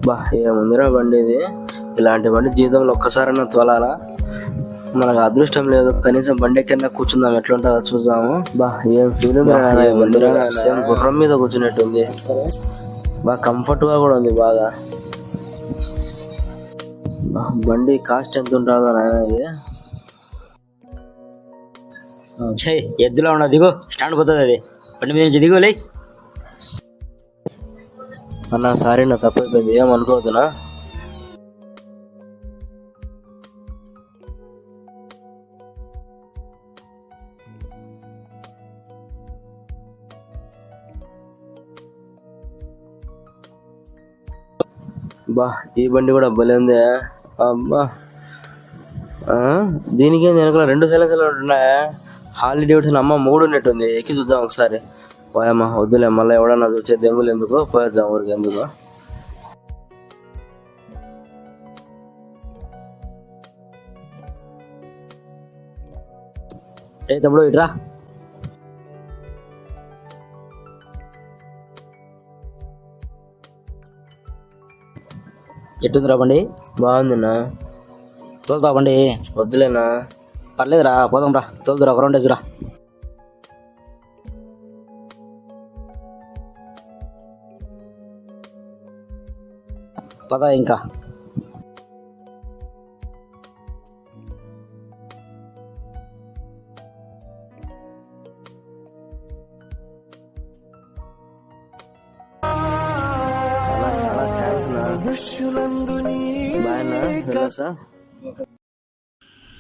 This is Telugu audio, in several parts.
బా ఏముందిరా బండి ఇది, ఇలాంటి బండి జీవితంలో ఒక్కసారైనా తోలాలా. మనకు అదృష్టం లేదు, కనీసం బండి ఎక్కడన్నా కూర్చుందాం, ఎట్లుంటుందో చూద్దాము. బా ఏం ఫీలింగ్ ముందురా, సేమ్ గుర్రం మీద కూర్చున్నట్టుంది. బాగా కంఫర్ట్ గా కూడా ఉంది బాగా. బండి కాస్ట్ ఎంత ఉంటుందో నాయన ఇది. ఎద్దులో ఉన్న దిగు, స్టాండ్ పోతుంది అది. బండి మీద నుంచి దిగులే అన్న. సారీ నా తప్పైపోయింది, ఏమనుకోవద్దునా. బా ఈ బండి కూడా భలే ఉంది అబ్బా. దీనికి వెనకాల 2 సైలెన్సర్లు ఉంటున్నాయా? హార్లీ డేవిడ్సన్ అమ్మ 3 ఉన్నట్టుంది. ఎక్కి చూద్దాం ఒకసారి. పోయమ్మా వద్దులే, మళ్ళీ ఎవడన్నా చూసే దెంగులు ఎందుకు, పోయేద్దాం ఊరికి ఎందుకు. తమ్ముడు ఇట్రా. ఎట్టుందిరా బండి? బాగుందినా. తోలుతా బండి? వద్దులేనా. పర్లేదురా, పోదాం రా, తోలుదురా, ఒక రౌండ్ వేసురా. పదా ఇంకా. చాలా థ్యాంక్స్ నా. బాయ్ నా, వెళ్ళొస్తా.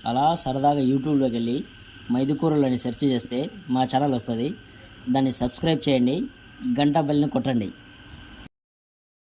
అలా సరదాగా యూట్యూబ్లోకి వెళ్ళి మైదుకూరలు అని సెర్చ్ చేస్తే మా ఛానల్ వస్తుంది. దాన్ని సబ్స్క్రైబ్ చేయండి, గంట బెల్ని కొట్టండి.